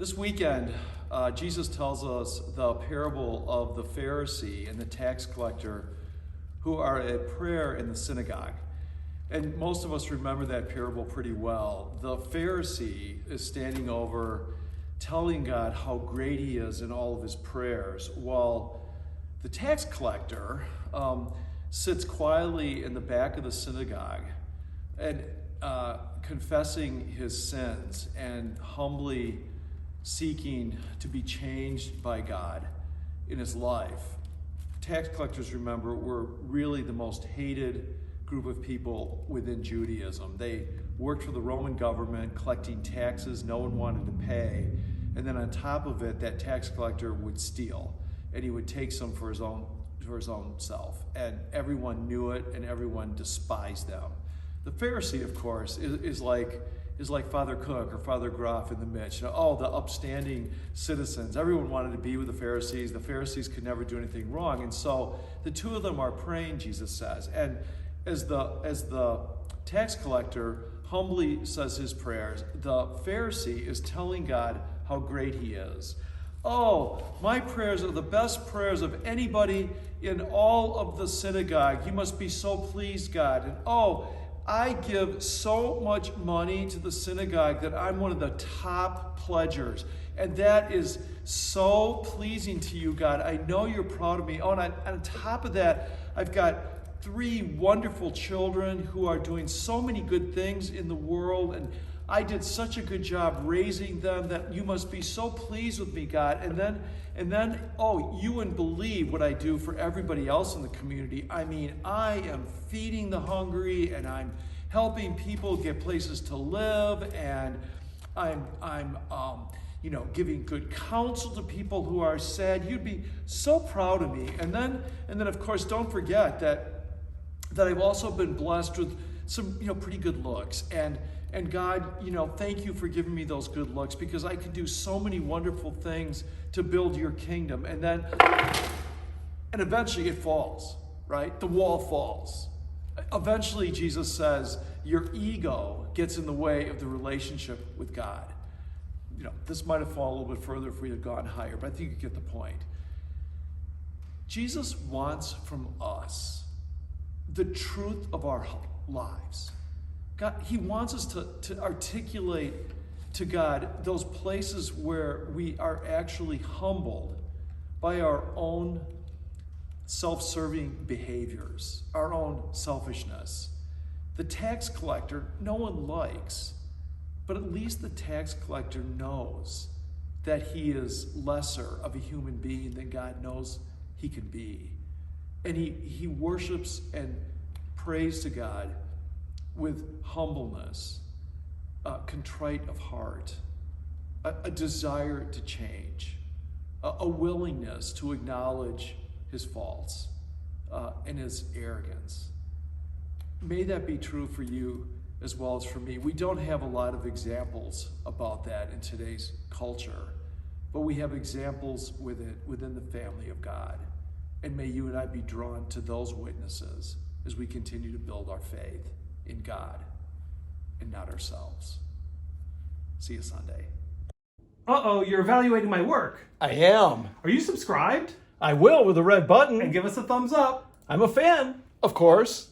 This weekend, Jesus tells us the parable of the Pharisee and the tax collector who are at prayer in the synagogue. And most of us remember that parable pretty well. The Pharisee is standing over telling God how great he is in all of his prayers, while the tax collector sits quietly in the back of the synagogue and confessing his sins and humbly seeking to be changed by God in his life. Tax collectors, remember, were really the most hated group of people within Judaism. They worked for the Roman government, collecting taxes no one wanted to pay. And then on top of it, that tax collector would steal, and he would take some for his own self. And everyone knew it, and everyone despised them. The Pharisee, of course, is like Father Cook or Father Groff in the Mitch. The upstanding citizens. Everyone wanted to be with the Pharisees. The Pharisees could never do anything wrong. And so the two of them are praying, Jesus says. And as the tax collector humbly says his prayers, the Pharisee is telling God how great he is. Oh, my prayers are the best prayers of anybody in all of the synagogue. You must be so pleased, God. And I give so much money to the synagogue that I'm one of the top pledgers. And that is so pleasing to you, God. I know you're proud of me. Oh, and on top of that, I've got 3 wonderful children who are doing so many good things in the world. And I did such a good job raising them that you must be so pleased with me, God. And then, you wouldn't believe what I do for everybody else in the community. I mean, I am feeding the hungry, and I'm helping people get places to live, and I'm giving good counsel to people who are sad. You'd be so proud of me. And then, of course, don't forget that I've also been blessed with some, pretty good looks. And God, thank you for giving me those good looks, because I can do so many wonderful things to build your kingdom. And eventually it falls, right? The wall falls. Eventually, Jesus says, your ego gets in the way of the relationship with God. This might have fallen a little bit further if we had gone higher, but I think you get the point. Jesus wants from us the truth of our lives. God, he wants us to articulate to God those places where we are actually humbled by our own self-serving behaviors, our own selfishness. The tax collector, no one likes, but at least the tax collector knows that he is lesser of a human being than God knows he can be. And he worships and prays to God with humbleness, contrite of heart, a desire to change, a willingness to acknowledge his faults and his arrogance. May that be true for you as well as for me. We don't have a lot of examples about that in today's culture, but we have examples with it within the family of God. And may you and I be drawn to those witnesses as we continue to build our faith in God and not ourselves. See you Sunday. Uh-oh, you're evaluating my work. I am. Are you subscribed? I will, with a red button. And give us a thumbs up. I'm a fan, of course.